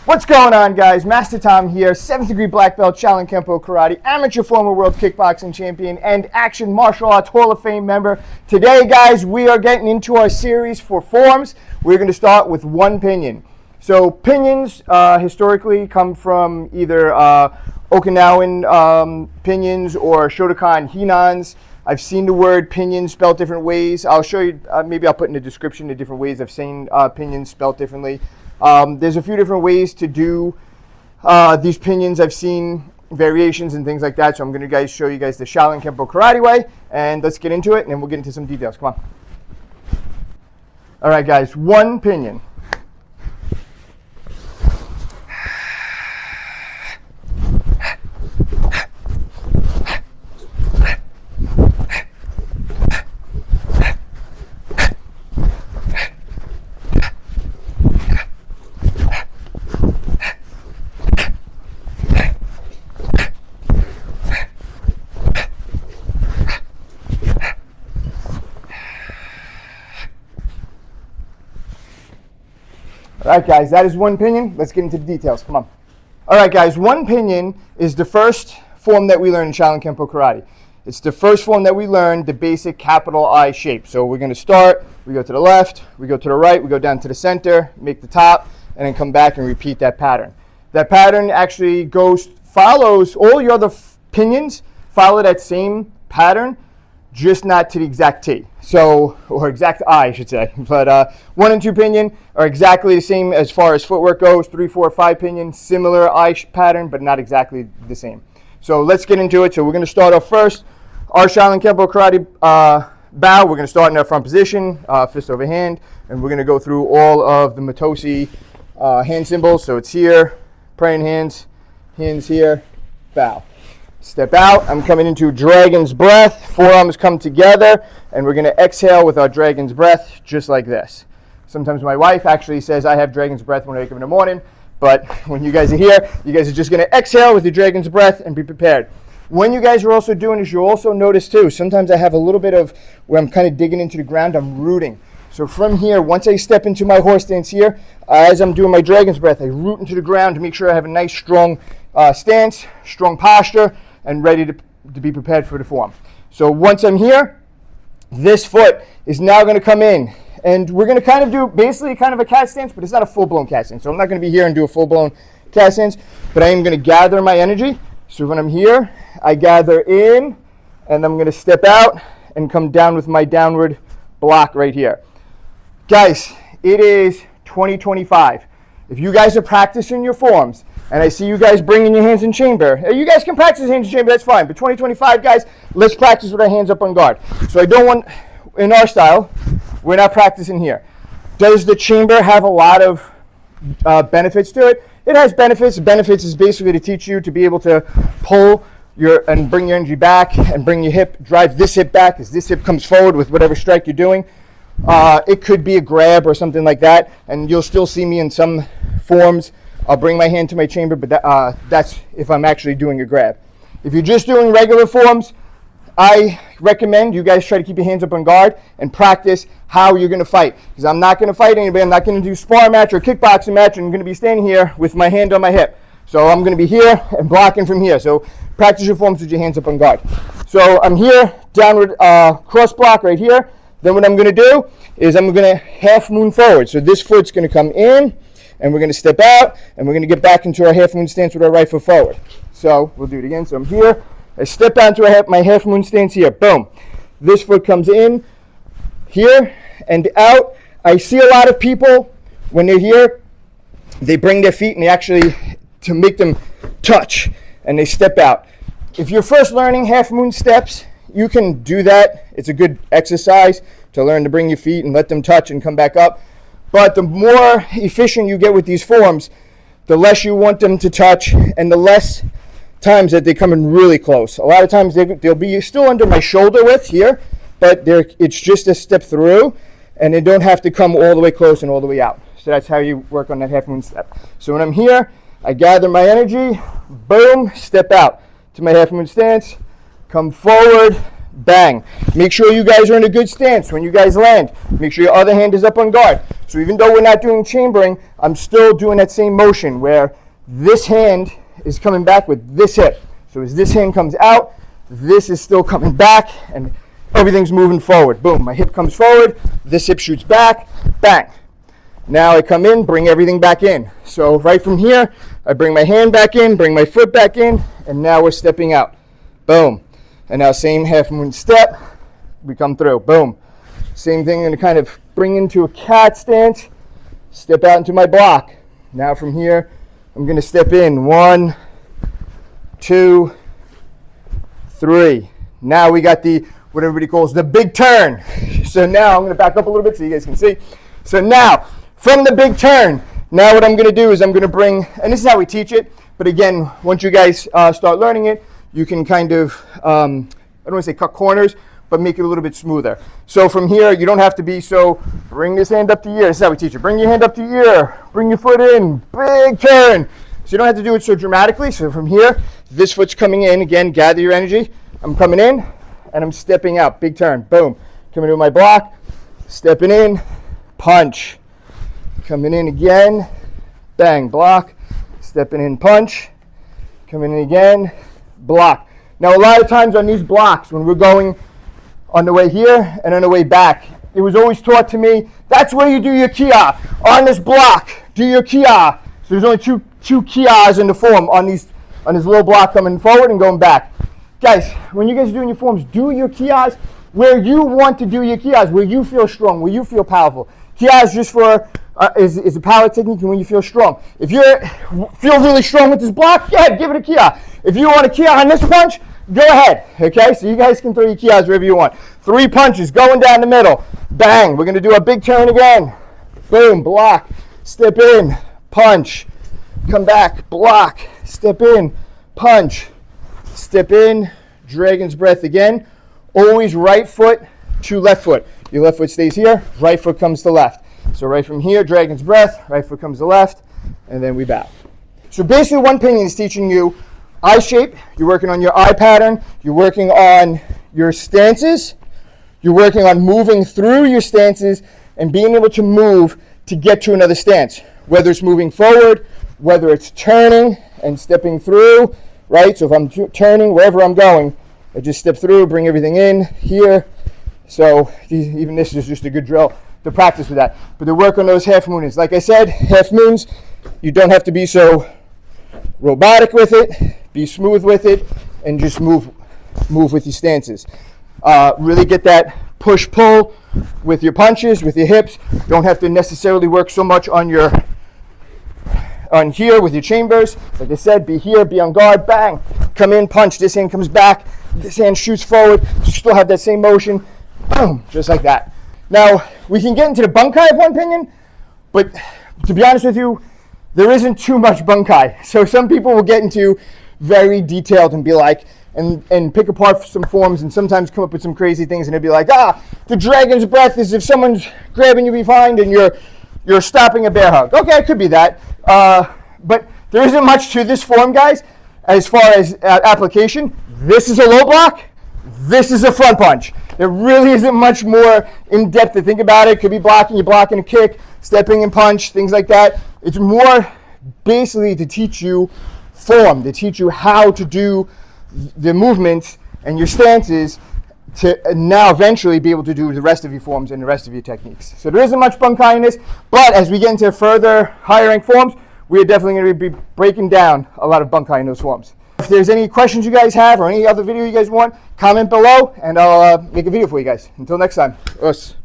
What's going on, guys? Master Tom here, 7th degree black belt, Shaolin Kempo Karate, amateur former world kickboxing champion, and Action Martial Arts Hall of Fame member. Today, guys, we are getting into our series for forms. We're going to start with One Pinion. So pinions historically come from either Okinawan pinions or Shotokan Hinans. I've seen the word pinion spelled different ways. I'll show you, maybe I'll put in the description the different ways I've seen pinions spelled differently. There's a few different ways to do these pinions. I've seen variations and things like that. So I'm going to show you guys the Shaolin Kempo Karate way. And let's get into it, and then we'll get into some details. Come on. All right, guys. One pinion. All right, guys, that is One Pinion. Let's get into the details. Come on. All right, guys, One Pinion is the first form that we learn in Shaolin Kempo Karate. It's the first form that we learn the basic capital I shape. So we're going to start, we go to the left, we go to the right, we go down to the center, make the top, and then come back and repeat that pattern. That pattern actually follows all your other pinions, follow that same pattern, just not to the exact T. So, or exact I, I should say. But 1 and 2 pinion are exactly the same as far as footwork goes. 3, 4, 5 pinion, similar I pattern, but not exactly the same. So let's get into it. So we're going to start off first. Our Shaolin Kempo Karate bow, we're going to start in our front position, fist over hand, and we're going to go through all of the Matosi hand symbols. So it's here, praying hands, hands here, bow. Step out. I'm coming into dragon's breath. Forearms come together, and we're going to exhale with our dragon's breath, just like this. Sometimes my wife actually says I have dragon's breath when I wake up in the morning, but when you guys are here, you guys are just going to exhale with your dragon's breath and be prepared. When you guys are also doing this, you'll also notice too, sometimes I have a little bit of where I'm kind of digging into the ground, I'm rooting. So from here, once I step into my horse stance here, as I'm doing my dragon's breath, I root into the ground to make sure I have a nice, strong stance, strong posture, and ready to be prepared for the form. So once I'm here, this foot is now going to come in. And we're going to kind of do basically kind of a cat stance, but it's not a full-blown cat stance. So I'm not going to be here and do a full-blown cat stance, but I am going to gather my energy. So when I'm here, I gather in, and I'm going to step out and come down with my downward block right here. Guys, it is 2025. If you guys are practicing your forms, and I see you guys bringing your hands in chamber. You guys can practice hands in chamber, that's fine. But 2025, guys, let's practice with our hands up on guard. So I don't want, in our style, we're not practicing here. Does the chamber have a lot of benefits to it? It has benefits. Benefits is basically to teach you to be able to pull and bring your energy back and bring your hip, drive this hip back as this hip comes forward with whatever strike you're doing. It could be a grab or something like that, and you'll still see me in some forms. I'll bring my hand to my chamber, but that's if I'm actually doing a grab. If you're just doing regular forms, I recommend you guys try to keep your hands up on guard and practice how you're going to fight. Because I'm not going to fight anybody. I'm not going to do spar match or kickboxing match. And I'm going to be standing here with my hand on my hip. So I'm going to be here and blocking from here. So practice your forms with your hands up on guard. So I'm here, downward cross block right here. Then what I'm going to do is I'm going to half moon forward. So this foot's going to come in. And we're going to step out, and we're going to get back into our half moon stance with our right foot forward. So we'll do it again. So I'm here. I step out into my half moon stance here. Boom. This foot comes in here and out. I see a lot of people, when they're here, they bring their feet and they actually, to make them touch, and they step out. If you're first learning half moon steps, you can do that. It's a good exercise to learn to bring your feet and let them touch and come back up. But the more efficient you get with these forms, the less you want them to touch and the less times that they come in really close. A lot of times they'll be still under my shoulder width here, but it's just a step through, and they don't have to come all the way close and all the way out. So that's how you work on that half moon step. So when I'm here, I gather my energy, boom, step out to my half moon stance, come forward, bang. Make sure you guys are in a good stance when you guys land. Make sure your other hand is up on guard. So even though we're not doing chambering, I'm still doing that same motion where this hand is coming back with this hip. So as this hand comes out, this is still coming back, and everything's moving forward. Boom, my hip comes forward, this hip shoots back, bang. Now I come in, bring everything back in. So right from here, I bring my hand back in, bring my foot back in, and now we're stepping out. Boom. And now same half moon step, we come through, boom. Same thing, I'm gonna kind of bring into a cat stance, step out into my block. Now from here, I'm gonna step in, 1, 2, 3. Now we got the, what everybody calls the big turn. So now I'm gonna back up a little bit so you guys can see. So now, from the big turn, now what I'm gonna do is I'm gonna bring, and this is how we teach it, but again, once you guys start learning it, you can kind of, I don't want to say cut corners, but make it a little bit smoother. So from here, you don't have to be so, bring this hand up to ear. This is how we teach it. Bring your hand up to ear, bring your foot in, big turn. So you don't have to do it so dramatically. So from here, this foot's coming in. Again, gather your energy. I'm coming in, and I'm stepping out. Big turn, boom. Coming to my block, stepping in, punch. Coming in again, bang, block. Stepping in, punch. Coming in again, block. Now a lot of times on these blocks, when we're going on the way here and on the way back, it was always taught to me, that's where you do your kia. On this block, do your kia. So there's only two kias in the form on this little block coming forward and going back. Guys, when you guys are doing your forms, do your kias where you want to do your kias, where you feel strong, where you feel powerful. Kia is just for, is a power technique and when you feel strong. If you feel really strong with this block, go ahead, give it a kia. If you want a kia on this punch, go ahead, okay? So you guys can throw your kias wherever you want. 3 punches, going down the middle. Bang, we're gonna do a big turn again. Boom, block, step in, punch. Come back, block, step in, punch. Step in, dragon's breath again. Always right foot to left foot. Your left foot stays here, right foot comes to left. So right from here, dragon's breath, right foot comes to left, and then we bow. So basically One Pinion is teaching you eye shape, you're working on your eye pattern, you're working on your stances, you're working on moving through your stances and being able to move to get to another stance. Whether it's moving forward, whether it's turning and stepping through, right? So if I'm turning, wherever I'm going, I just step through, bring everything in here. So even this is just a good drill to practice with that. But to work on those half moons. Like I said, half moons, you don't have to be so robotic with it, be smooth with it, and just move with your stances. Really get that push-pull with your punches, with your hips. Don't have to necessarily work so much on here with your chambers. Like I said, be here, be on guard, bang, come in, punch, this hand comes back, this hand shoots forward, you still have that same motion, boom, just like that. Now, we can get into the Bunkai of One Pinion, but to be honest with you, there isn't too much Bunkai. So some people will get into very detailed and be like, and pick apart some forms and sometimes come up with some crazy things and they'll be like, the dragon's breath is if someone's grabbing you behind and you're stopping a bear hug. Okay, it could be that. But there isn't much to this form, guys, as far as application. This is a low block. This is a front punch. There really isn't much more in depth to think about it. Could be blocking, you're blocking a kick, stepping and punch, things like that. It's more basically to teach you form, to teach you how to do the movements and your stances to now eventually be able to do the rest of your forms and the rest of your techniques. So there isn't much Bunkai in this, but as we get into further higher rank forms, we are definitely going to be breaking down a lot of Bunkai in those forms. If there's any questions you guys have or any other video you guys want, comment below and I'll make a video for you guys. Until next time, us.